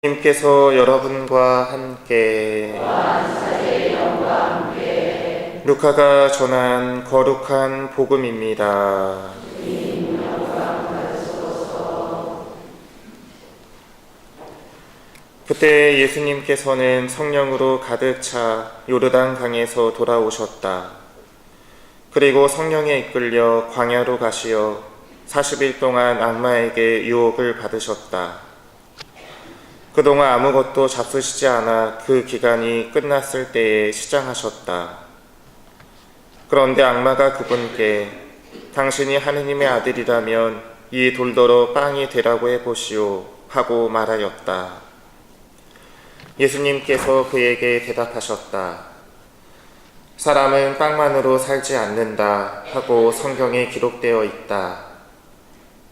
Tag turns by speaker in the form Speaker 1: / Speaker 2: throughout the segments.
Speaker 1: 님께서 여러분과 함께 루카가 전한 거룩한 복음입니다. 그때 예수님께서는 성령으로 가득 차 요르단 강에서 돌아오셨다. 그리고 성령에 이끌려 광야로 가시어 40일 동안 악마에게 유혹을 받으셨다. 그동안 아무것도 잡수시지 않아 그 기간이 끝났을 때에 시장하셨다. 그런데 악마가 그분께 당신이 하느님의 아들이라면 이 돌더러 빵이 되라고 해보시오 하고 말하였다. 예수님께서 그에게 대답하셨다. 사람은 빵만으로 살지 않는다 하고 성경에 기록되어 있다.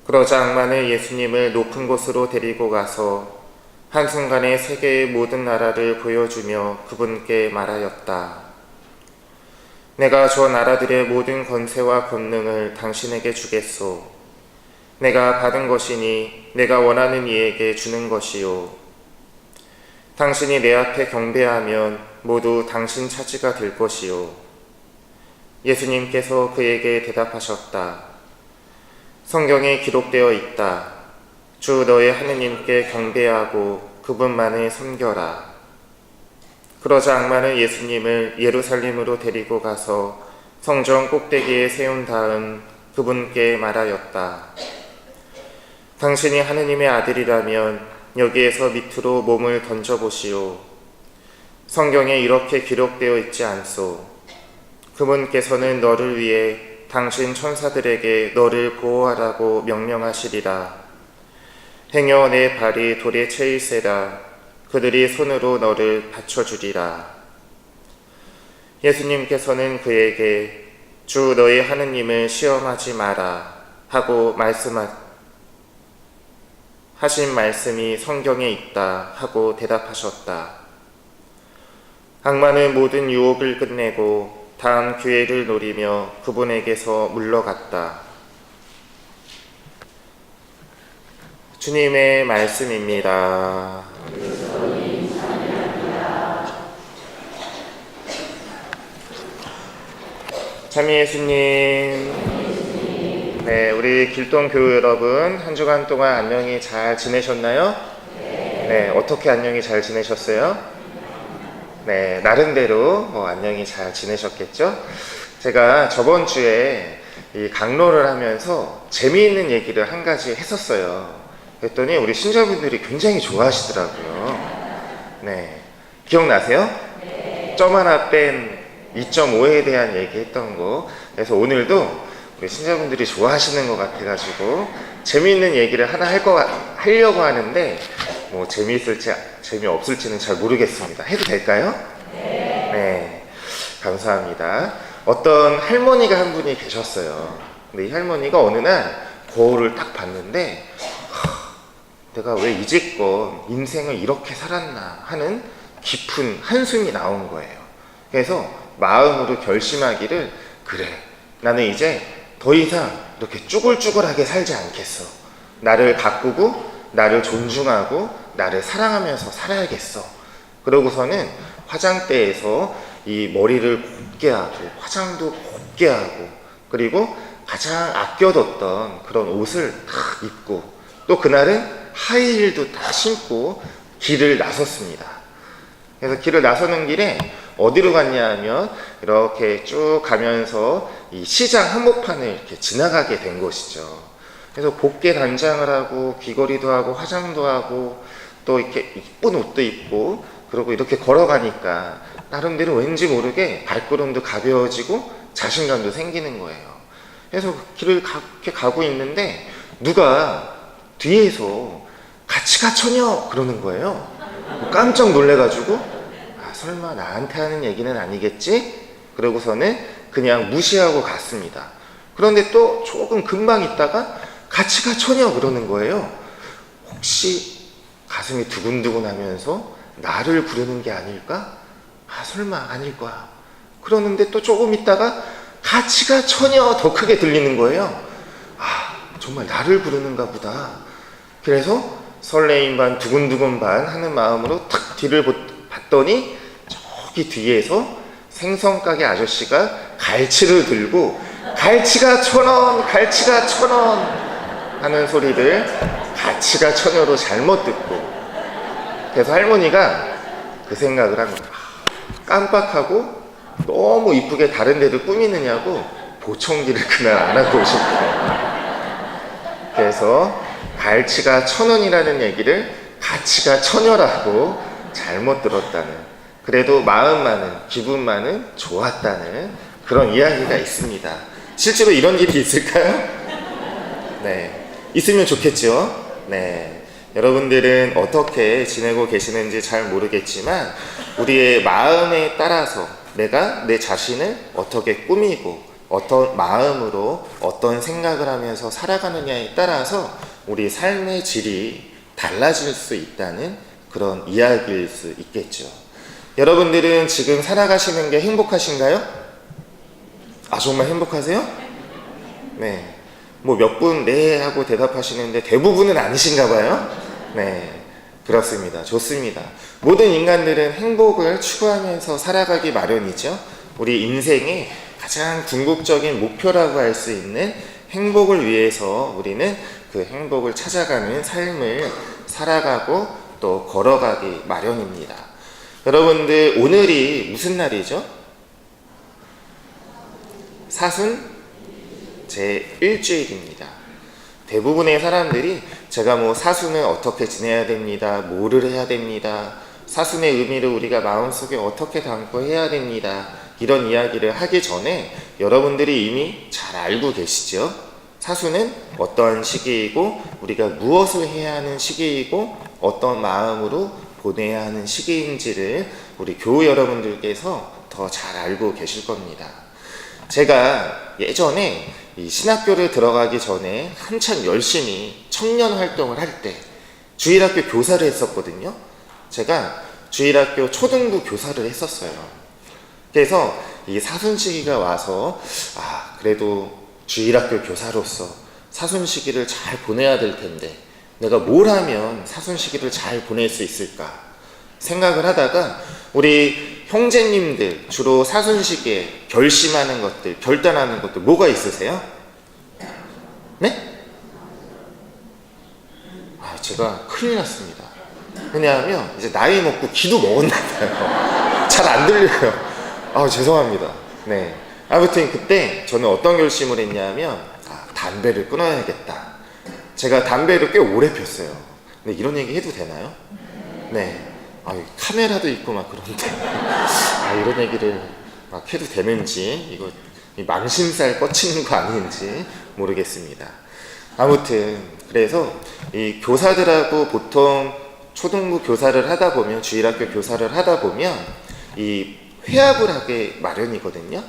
Speaker 1: 그러자 악마는 예수님을 높은 곳으로 데리고 가서 한순간에 세계의 모든 나라를 보여주며 그분께 말하였다. 내가 저 나라들의 모든 권세와 권능을 당신에게 주겠소. 내가 받은 것이니 내가 원하는 이에게 주는 것이요. 당신이 내 앞에 경배하면 모두 당신 차지가 될 것이요. 예수님께서 그에게 대답하셨다. 성경에 기록되어 있다. 주 너의 하느님께 경배하고 그분만을 섬겨라. 그러자 악마는 예수님을 예루살렘으로 데리고 가서 성전 꼭대기에 세운 다음 그분께 말하였다. 당신이 하느님의 아들이라면 여기에서 밑으로 몸을 던져보시오. 성경에 이렇게 기록되어 있지 않소. 그분께서는 너를 위해 당신 천사들에게 너를 보호하라고 명령하시리라. 행여 내 발이 돌에 채일세라. 그들이 손으로 너를 받쳐주리라. 예수님께서는 그에게 주 너의 하느님을 시험하지 마라 하고 하신 말씀이 성경에 있다 하고 대답하셨다. 악마는 모든 유혹을 끝내고 다음 기회를 노리며 그분에게서 물러갔다. 주님의 말씀입니다. 참 예수님. 네, 우리 길동교회 여러분 한 주간 동안 안녕히 잘 지내셨나요? 네, 어떻게 안녕히 잘 지내셨어요? 네, 나름대로 안녕히 잘 지내셨겠죠? 제가 저번 주에 이 강론을 하면서 재미있는 얘기를 한 가지 했었어요. 그랬더니 우리 신자분들이 굉장히 좋아하시더라고요. 네, 기억나세요? 점 하나 뺀 2.5에 대한 얘기 했던 거. 그래서 오늘도 우리 신자분들이 좋아하시는 것 같아가지고 재미있는 얘기를 하나 하려고 하는데 뭐 재미있을지 재미없을지는 잘 모르겠습니다. 해도 될까요? 네, 감사합니다. 어떤 할머니가 한 분이 계셨어요. 근데 이 할머니가 어느 날 거울을 딱 봤는데 내가 왜 이제껏 인생을 이렇게 살았나 하는 깊은 한숨이 나온 거예요. 그래서 마음으로 결심하기를, 그래, 나는 이제 더 이상 이렇게 쭈글쭈글하게 살지 않겠어. 나를 가꾸고 나를 존중하고 나를 사랑하면서 살아야겠어. 그러고서는 화장대에서 이 머리를 곱게 하고 화장도 곱게 하고 그리고 가장 아껴뒀던 그런 옷을 딱 입고 또 그날은 하이힐도 다 신고 길을 나섰습니다. 그래서 길을 나서는 길에 어디로 갔냐 하면 이렇게 쭉 가면서 이 시장 한복판을 이렇게 지나가게 된 것이죠. 그래서 곱게 단장을 하고 귀걸이도 하고 화장도 하고 또 이렇게 이쁜 옷도 입고 그러고 이렇게 걸어가니까 나름대로 왠지 모르게 발걸음도 가벼워지고 자신감도 생기는 거예요. 그래서 길을 이렇게 가고 있는데 누가 뒤에서 같이 가 처녀 그러는 거예요. 깜짝 놀래가지고 설마 나한테 하는 얘기는 아니겠지? 그러고서는 그냥 무시하고 갔습니다. 그런데 또 조금 금방 있다가 같이 가 처녀 그러는 거예요. 혹시 가슴이 두근두근 하면서 나를 부르는 게 아닐까? 설마 아닐 거야. 그러는데 또 조금 있다가 같이 가 처녀 더 크게 들리는 거예요. 정말 나를 부르는가 보다. 그래서 설레임 반 두근두근 반 하는 마음으로 탁 뒤를 봤더니 저기 뒤에서 생선가게 아저씨가 갈치를 들고 갈치가 1,000원, 갈치가 1,000원 하는 소리를 가치가 처녀로 잘못 듣고, 그래서 할머니가 그 생각을 한 거예요. 깜빡하고 너무 이쁘게 다른 데를 꾸미느냐고 보청기를 그날 안 하고 오셨고, 그래서 갈치가 1,000원이라는 얘기를 가치가 처녀라고 잘못 들었다는, 그래도 마음만은, 기분만은 좋았다는 그런 이야기가 있습니다. 실제로 이런 일이 있을까요? 네, 있으면 좋겠죠. 네, 여러분들은 어떻게 지내고 계시는지 잘 모르겠지만 우리의 마음에 따라서 내가 내 자신을 어떻게 꾸미고 어떤 마음으로 어떤 생각을 하면서 살아가느냐에 따라서 우리 삶의 질이 달라질 수 있다는 그런 이야기일 수 있겠죠. 여러분들은 지금 살아가시는 게 행복하신가요? 아, 정말 행복하세요? 네. 뭐 몇 분 네 하고 대답하시는데 대부분은 아니신가 봐요. 네, 그렇습니다. 좋습니다. 모든 인간들은 행복을 추구하면서 살아가기 마련이죠. 우리 인생의 가장 궁극적인 목표라고 할 수 있는 행복을 위해서 우리는 그 행복을 찾아가는 삶을 살아가고 또 걸어가기 마련입니다. 여러분들, 오늘이 무슨 날이죠? 사순 제1주일입니다. 대부분의 사람들이 제가 뭐 사순을 어떻게 지내야 됩니다, 뭐를 해야 됩니다, 사순의 의미를 우리가 마음속에 어떻게 담고 해야 됩니다, 이런 이야기를 하기 전에 여러분들이 이미 잘 알고 계시죠? 사순은 어떠한 시기이고 우리가 무엇을 해야 하는 시기이고 어떤 마음으로 보내야 하는 시기인지를 우리 교우 여러분들께서 더 잘 알고 계실 겁니다. 제가 예전에 이 신학교를 들어가기 전에 한참 열심히 청년 활동을 할 때 주일학교 교사를 했었거든요. 제가 주일학교 초등부 교사를 했었어요. 그래서 이 사순 시기가 와서 그래도 주일학교 교사로서 사순 시기를 잘 보내야 될 텐데 내가 뭘 하면 사순 시기를 잘 보낼 수 있을까 생각을 하다가 우리 형제님들 주로 사순 시기에 결심하는 것들, 결단하는 것들 뭐가 있으세요? 네? 제가 큰일 났습니다. 왜냐하면 이제 나이 먹고 기도 먹었나 봐요. 잘 안 들려요. 죄송합니다. 네. 아무튼 그때 저는 어떤 결심을 했냐면 담배를 끊어야겠다. 제가 담배를 꽤 오래 폈어요. 근데 이런 얘기 해도 되나요? 네. 카메라도 있고 막 그런데 이런 얘기를 막 해도 되는지, 이거 망신살 뻗치는 거 아닌지 모르겠습니다. 아무튼 그래서 이 교사들하고 보통 초등부 교사를 하다 보면, 주일학교 교사를 하다 보면 이 회합을 하게 마련이거든요.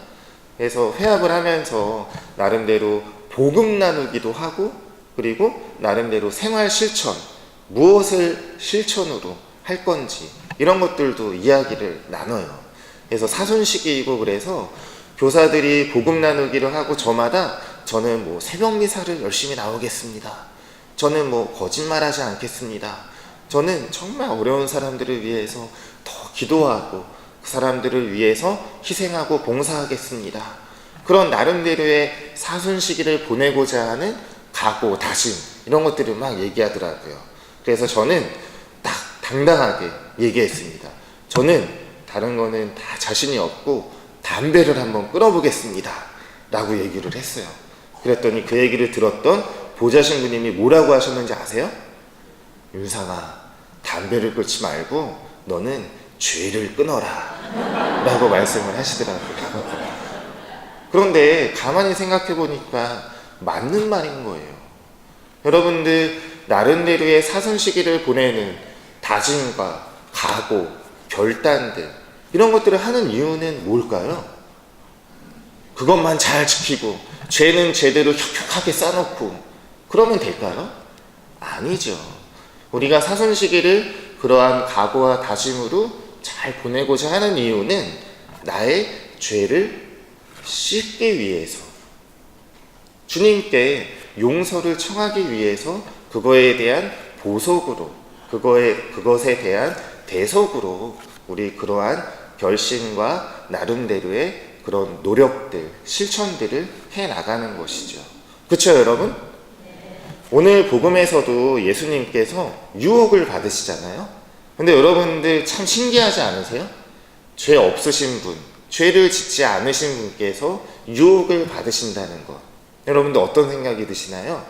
Speaker 1: 그래서 회합을 하면서 나름대로 복음 나누기도 하고, 그리고 나름대로 생활 실천, 무엇을 실천으로 할 건지 이런 것들도 이야기를 나눠요. 그래서 사순 시기이고, 그래서 교사들이 복음 나누기를 하고 저마다 저는 뭐 새벽 미사를 열심히 나오겠습니다. 저는 뭐 거짓말하지 않겠습니다. 저는 정말 어려운 사람들을 위해서 더 기도하고 그 사람들을 위해서 희생하고 봉사하겠습니다. 그런 나름대로의 사순 시기를 보내고자 하는 각오, 다짐 이런 것들을 막 얘기하더라고요. 그래서 저는 당당하게 얘기했습니다. 저는 다른 거는 다 자신이 없고 담배를 한번 끊어보겠습니다 라고 얘기를 했어요. 그랬더니 그 얘기를 들었던 보좌신부님이 뭐라고 하셨는지 아세요? 윤상아, 담배를 끊지 말고 너는 죄를 끊어라 라고 말씀을 하시더라고요. 그런데 가만히 생각해 보니까 맞는 말인 거예요. 여러분들, 나름대로의 사순 시기를 보내는 다짐과 각오, 결단들 이런 것들을 하는 이유는 뭘까요? 그것만 잘 지키고 죄는 제대로 혁혁하게 쌓아놓고 그러면 될까요? 아니죠. 우리가 사순 시기를 그러한 각오와 다짐으로 잘 보내고자 하는 이유는 나의 죄를 씻기 위해서, 주님께 용서를 청하기 위해서, 그거에 대한 보석으로, 그것에 대한 대석으로 우리 그러한 결심과 나름대로의 그런 노력들, 실천들을 해 나가는 것이죠. 그렇죠, 여러분? 오늘 복음에서도 예수님께서 유혹을 받으시잖아요. 근데 여러분들 참 신기하지 않으세요? 죄 없으신 분, 죄를 짓지 않으신 분께서 유혹을 받으신다는 것. 여러분들 어떤 생각이 드시나요?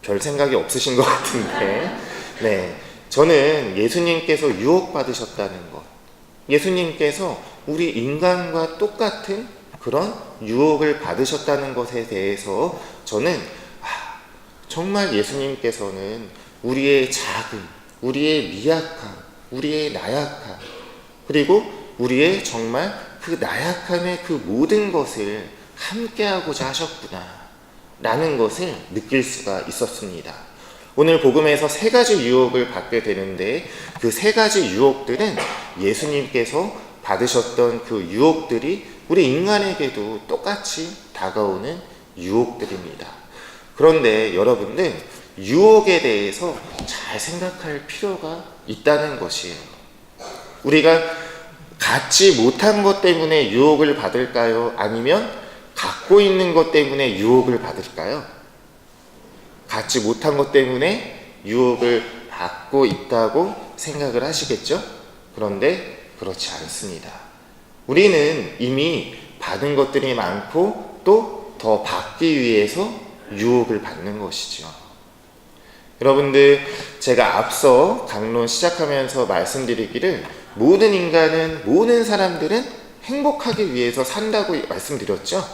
Speaker 1: 별 생각이 없으신 것 같은데, 네, 저는 예수님께서 유혹받으셨다는 것, 예수님께서 우리 인간과 똑같은 그런 유혹을 받으셨다는 것에 대해서 저는 정말 예수님께서는 우리의 작음, 우리의 미약함, 우리의 나약함, 그리고 우리의 정말 그 나약함의 그 모든 것을 함께하고자 하셨구나 라는 것을 느낄 수가 있었습니다. 오늘 복음에서 3가지 유혹을 받게 되는데 그 3가지 유혹들은 예수님께서 받으셨던 그 유혹들이 우리 인간에게도 똑같이 다가오는 유혹들입니다. 그런데 여러분들, 유혹에 대해서 잘 생각할 필요가 있다는 것이에요. 우리가 갖지 못한 것 때문에 유혹을 받을까요? 아니면 갖고 있는 것 때문에 유혹을 받을까요? 갖지 못한 것 때문에 유혹을 받고 있다고 생각을 하시겠죠? 그런데 그렇지 않습니다. 우리는 이미 받은 것들이 많고 또 더 받기 위해서 유혹을 받는 것이죠. 여러분들, 제가 앞서 강론 시작하면서 말씀드리기를 모든 인간은, 모든 사람들은 행복하기 위해서 산다고 말씀드렸죠?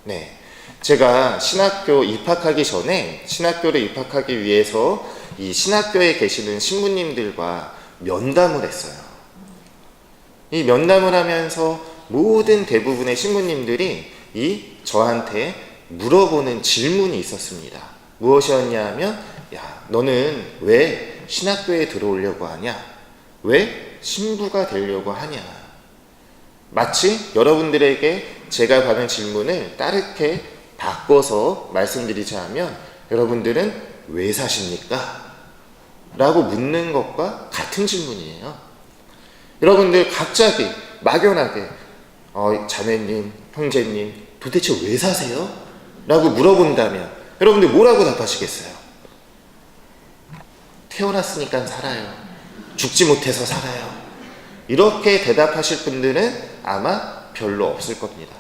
Speaker 1: 네. 제가 신학교 입학하기 전에 신학교를 입학하기 위해서 이 신학교에 계시는 신부님들과 면담을 했어요. 이 면담을 하면서 모든 대부분의 신부님들이 저한테 물어보는 질문이 있었습니다. 무엇이었냐 하면, 야, 너는 왜 신학교에 들어오려고 하냐? 왜 신부가 되려고 하냐? 마치 여러분들에게 제가 받은 질문을 다르게 바꿔서 말씀드리자면, 여러분들은 왜 사십니까? 라고 묻는 것과 같은 질문이에요. 여러분들 갑자기 막연하게 자매님, 형제님, 도대체 왜 사세요? 라고 물어본다면 여러분들 뭐라고 답하시겠어요? 태어났으니까 살아요. 죽지 못해서 살아요. 이렇게 대답하실 분들은 아마 별로 없을 겁니다.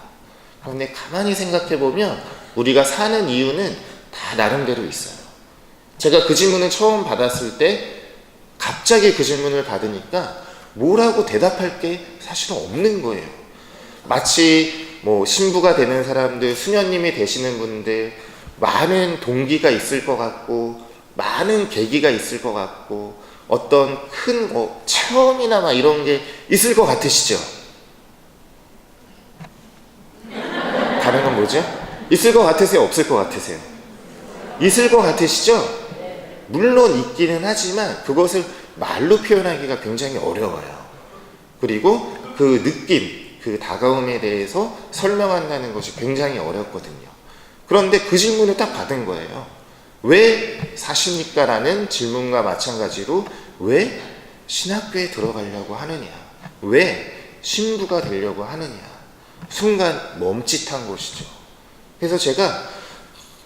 Speaker 1: 그런데 가만히 생각해보면 우리가 사는 이유는 다 나름대로 있어요. 제가 그 질문을 처음 받았을 때 갑자기 그 질문을 받으니까 뭐라고 대답할 게 사실은 없는 거예요. 마치 신부가 되는 사람들, 수녀님이 되시는 분들 많은 동기가 있을 것 같고 많은 계기가 있을 것 같고 어떤 큰 체험이나 막 이런 게 있을 것 같으시죠? 다른 건 뭐죠? 있을 것 같으세요? 없을 것 같으세요? 있을 것 같으시죠? 물론 있기는 하지만 그것을 말로 표현하기가 굉장히 어려워요. 그리고 그 느낌, 그 다가움에 대해서 설명한다는 것이 굉장히 어렵거든요. 그런데 그 질문을 딱 받은 거예요. 왜 사십니까? 라는 질문과 마찬가지로 왜 신학교에 들어가려고 하느냐? 왜 신부가 되려고 하느냐? 순간 멈칫한 것이죠. 그래서 제가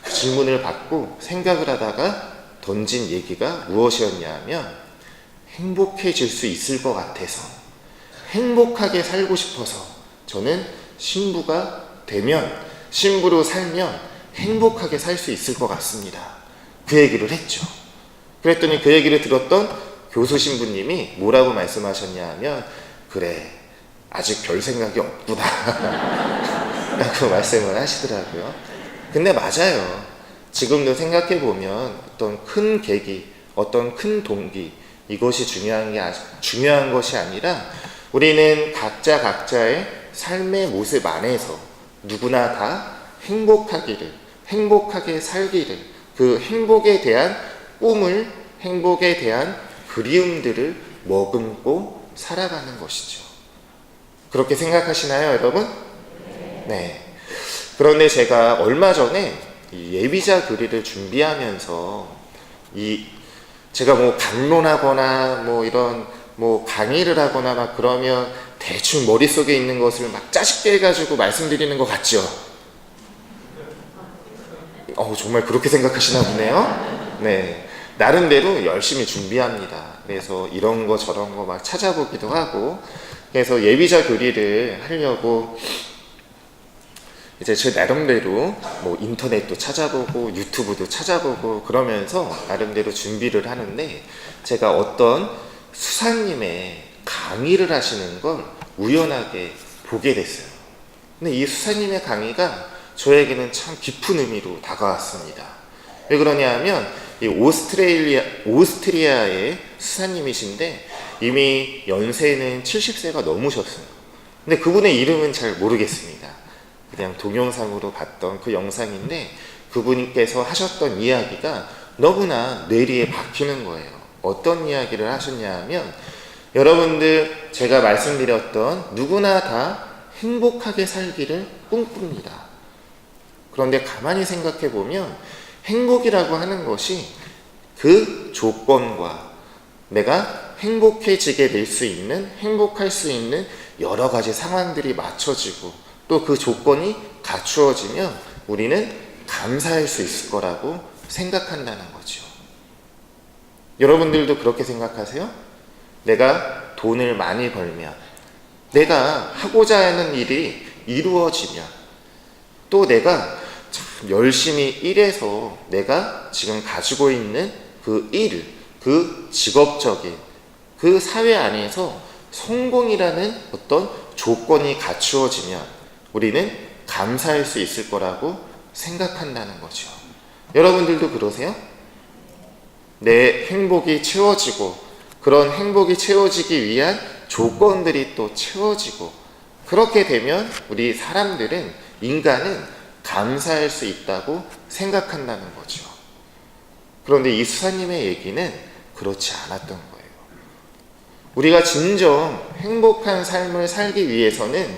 Speaker 1: 그 질문을 받고 생각을 하다가 던진 얘기가 무엇이었냐 하면, 행복해질 수 있을 것 같아서, 행복하게 살고 싶어서 저는 신부가 되면, 신부로 살면 행복하게 살 수 있을 것 같습니다. 그 얘기를 했죠. 그랬더니 그 얘기를 들었던 교수 신부님이 뭐라고 말씀하셨냐 하면, 그래, 아직 별 생각이 없구나 라고 말씀을 하시더라고요. 근데 맞아요. 지금도 생각해보면 어떤 큰 계기, 어떤 큰 동기, 이것이 중요한 것이 아니라 우리는 각자 각자의 삶의 모습 안에서 누구나 다 행복하기를, 행복하게 살기를, 그 행복에 대한 꿈을, 행복에 대한 그리움들을 머금고 살아가는 것이죠. 그렇게 생각하시나요, 여러분? 네. 그런데 제가 얼마 전에 이 예비자 교리를 준비하면서 이 제가 뭐 강론하거나 뭐 이런 뭐 강의를 하거나 막 그러면 대충 머릿속에 있는 것을 막 짜집게 해가지고 말씀드리는 것 같죠? 정말 그렇게 생각하시나 보네요. 네, 나름대로 열심히 준비합니다. 그래서 이런 거 저런 거 막 찾아보기도 하고, 그래서 예비자 교리를 하려고 이제 제 나름대로 뭐 인터넷도 찾아보고 유튜브도 찾아보고 그러면서 나름대로 준비를 하는데, 제가 어떤 수사님의 강의를 하시는 걸 우연하게 보게 됐어요. 근데 이 수사님의 강의가 저에게는 참 깊은 의미로 다가왔습니다. 왜 그러냐 하면 이 오스트리아의 수사님이신데 이미 연세는 70세가 넘으셨어요. 근데 그분의 이름은 잘 모르겠습니다. 그냥 동영상으로 봤던 그 영상인데 그분께서 하셨던 이야기가 너무나 뇌리에 박히는 거예요. 어떤 이야기를 하셨냐 하면, 여러분들 제가 말씀드렸던 누구나 다 행복하게 살기를 꿈꿉니다. 그런데 가만히 생각해 보면 행복이라고 하는 것이 그 조건과 내가 행복해지게 될 수 있는, 행복할 수 있는 여러 가지 상황들이 맞춰지고 또 그 조건이 갖추어지면 우리는 감사할 수 있을 거라고 생각한다는 거죠. 여러분들도 그렇게 생각하세요? 내가 돈을 많이 벌면, 내가 하고자 하는 일이 이루어지면, 또 내가 참 열심히 일해서 내가 지금 가지고 있는 그 일, 그 직업적인 그 사회 안에서 성공이라는 어떤 조건이 갖추어지면 우리는 감사할 수 있을 거라고 생각한다는 거죠. 여러분들도 그러세요? 내 행복이 채워지고, 그런 행복이 채워지기 위한 조건들이 또 채워지고, 그렇게 되면 우리 사람들은, 인간은 감사할 수 있다고 생각한다는 거죠. 그런데 이 수사님의 얘기는 그렇지 않았던 거예요. 우리가 진정 행복한 삶을 살기 위해서는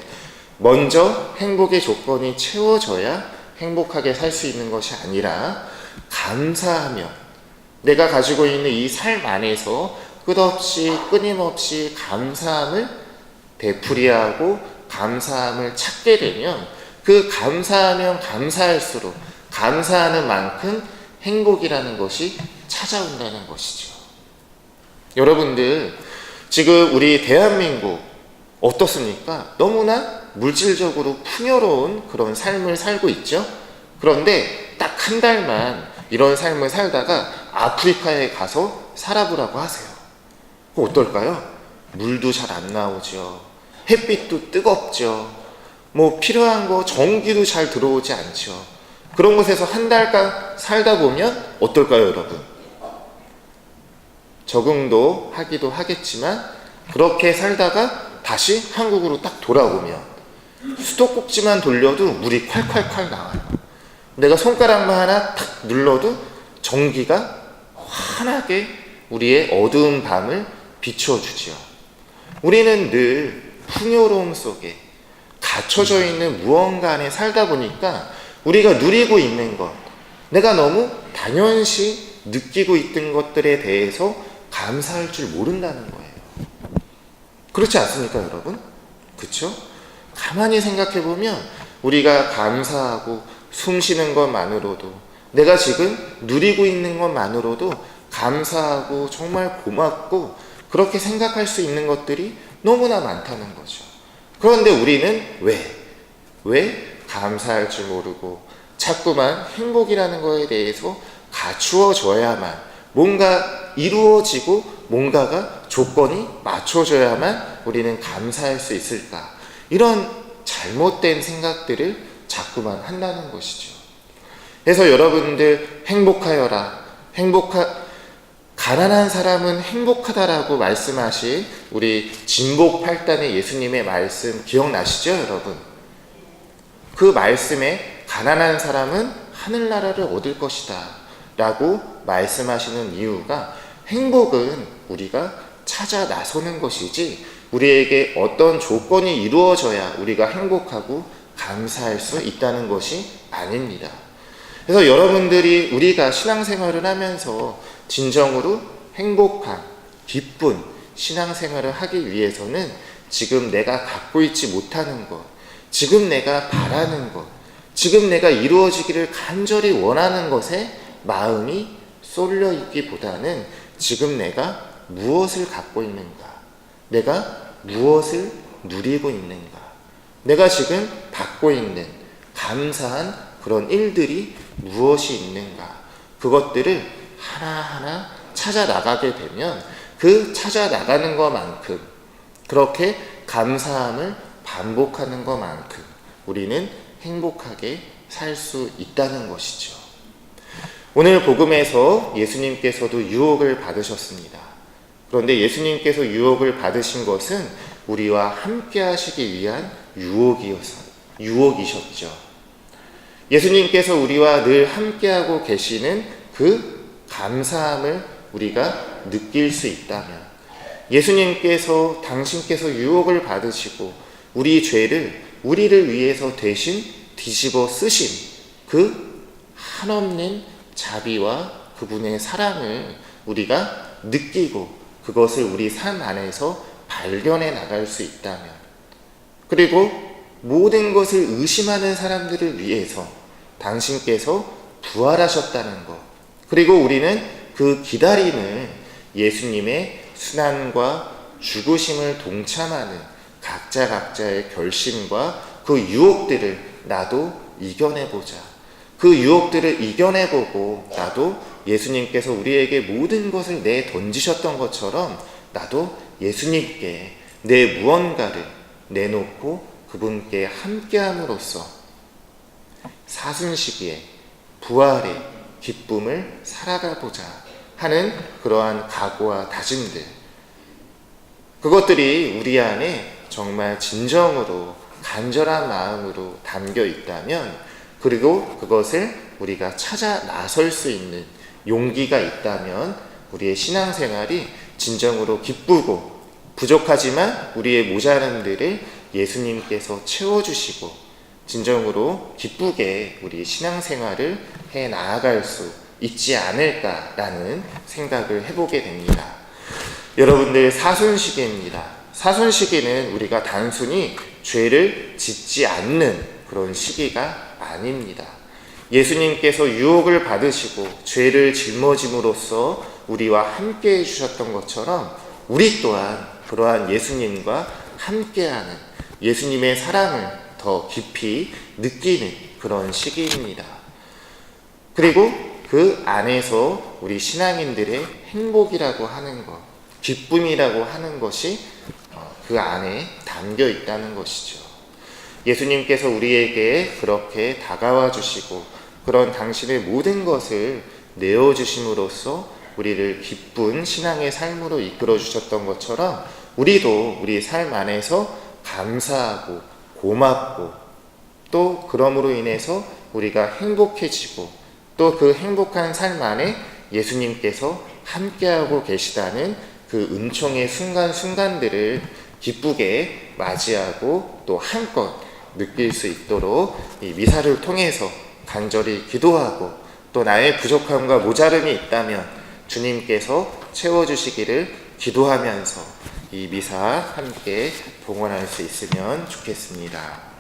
Speaker 1: 먼저 행복의 조건이 채워져야 행복하게 살 수 있는 것이 아니라, 감사하며 내가 가지고 있는 이 삶 안에서 끝없이 끊임없이 감사함을 되풀이하고 감사함을 찾게 되면, 그 감사하면 감사할수록 감사하는 만큼 행복이라는 것이 찾아온다는 것이죠. 여러분들 지금 우리 대한민국 어떻습니까? 너무나 물질적으로 풍요로운 그런 삶을 살고 있죠. 그런데 딱 한 달만 이런 삶을 살다가 아프리카에 가서 살아보라고 하세요. 어떨까요? 물도 잘 안 나오죠. 햇빛도 뜨겁죠. 뭐 필요한 거 전기도 잘 들어오지 않죠. 그런 곳에서 한 달간 살다 보면 어떨까요, 여러분? 적응도 하기도 하겠지만 그렇게 살다가 다시 한국으로 딱 돌아오면 수도꼭지만 돌려도 물이 콸콸콸 나와요. 내가 손가락만 하나 탁 눌러도 전기가 환하게 우리의 어두운 밤을 비춰주지요. 우리는 늘 풍요로움 속에 갇혀져 있는 무언가 안에 살다 보니까 우리가 누리고 있는 것, 내가 너무 당연시 느끼고 있던 것들에 대해서 감사할 줄 모른다는 거예요. 그렇지 않습니까, 여러분? 그렇죠? 가만히 생각해 보면 우리가 감사하고 숨 쉬는 것만으로도, 내가 지금 누리고 있는 것만으로도 감사하고 정말 고맙고 그렇게 생각할 수 있는 것들이 너무나 많다는 거죠. 그런데 우리는 왜 감사할 줄 모르고 자꾸만 행복이라는 거에 대해서 갖추어져야만, 뭔가 이루어지고 뭔가가 조건이 맞춰져야만 우리는 감사할 수 있을까, 이런 잘못된 생각들을 자꾸만 한다는 것이죠. 그래서 여러분들 행복하여라, 가난한 사람은 행복하다라고 말씀하신 우리 진복 8단의 예수님의 말씀 기억나시죠, 여러분? 그 말씀에 가난한 사람은 하늘나라를 얻을 것이다 라고 말씀하시는 이유가, 행복은 우리가 찾아 나서는 것이지 우리에게 어떤 조건이 이루어져야 우리가 행복하고 감사할 수 있다는 것이 아닙니다. 그래서 여러분들이, 우리가 신앙생활을 하면서 진정으로 행복한, 기쁜 신앙생활을 하기 위해서는 지금 내가 갖고 있지 못하는 것, 지금 내가 바라는 것, 지금 내가 이루어지기를 간절히 원하는 것에 마음이 쏠려 있기보다는 지금 내가 무엇을 갖고 있는가, 내가 무엇을 누리고 있는가, 내가 지금 받고 있는 감사한 그런 일들이 무엇이 있는가, 그것들을 하나하나 찾아 나가게 되면 그 찾아 나가는 것만큼, 그렇게 감사함을 반복하는 것만큼 우리는 행복하게 살 수 있다는 것이죠. 오늘 복음에서 예수님께서도 유혹을 받으셨습니다. 그런데 예수님께서 유혹을 받으신 것은 우리와 함께 하시기 위한 유혹이셨죠. 예수님께서 우리와 늘 함께하고 계시는 그 감사함을 우리가 느낄 수 있다면, 예수님께서 당신께서 유혹을 받으시고 우리 죄를 우리를 위해서 대신 뒤집어 쓰신 그 한없는 자비와 그분의 사랑을 우리가 느끼고 그것을 우리 삶 안에서 발견해 나갈 수 있다면, 그리고 모든 것을 의심하는 사람들을 위해서 당신께서 부활하셨다는 것, 그리고 우리는 그 기다림을 예수님의 순환과 죽으심을 동참하는 각자의 결심과 그 유혹들을 나도 이겨내보자, 그 유혹들을 이겨내보고 나도 예수님께서 우리에게 모든 것을 내던지셨던 것처럼 나도 예수님께 내 무언가를 내놓고 그분께 함께함으로써 사순시기에 부활의 기쁨을 살아가보자 하는 그러한 각오와 다짐들, 그것들이 우리 안에 정말 진정으로 간절한 마음으로 담겨 있다면, 그리고 그것을 우리가 찾아 나설 수 있는 용기가 있다면 우리의 신앙생활이 진정으로 기쁘고, 부족하지만 우리의 모자람들을 예수님께서 채워주시고 진정으로 기쁘게 우리 신앙생활을 해 나아갈 수 있지 않을까라는 생각을 해보게 됩니다. 여러분들, 사순시기입니다. 사순시기는 우리가 단순히 죄를 짓지 않는 그런 시기가 아닙니다. 예수님께서 유혹을 받으시고 죄를 짊어짐으로써 우리와 함께 해주셨던 것처럼 우리 또한 그러한 예수님과 함께하는, 예수님의 사랑을 더 깊이 느끼는 그런 시기입니다. 그리고 그 안에서 우리 신앙인들의 행복이라고 하는 것, 기쁨이라고 하는 것이 그 안에 담겨 있다는 것이죠. 예수님께서 우리에게 그렇게 다가와 주시고 그런 당신의 모든 것을 내어주심으로써 우리를 기쁜 신앙의 삶으로 이끌어 주셨던 것처럼 우리도 우리 삶 안에서 감사하고 고맙고, 또 그러므로 인해서 우리가 행복해지고, 또 그 행복한 삶 안에 예수님께서 함께하고 계시다는 그 은총의 순간순간들을 기쁘게 맞이하고 또 한껏 느낄 수 있도록 이 미사를 통해서 간절히 기도하고, 또 나의 부족함과 모자름이 있다면 주님께서 채워주시기를 기도하면서 이 미사 함께 봉헌할 수 있으면 좋겠습니다.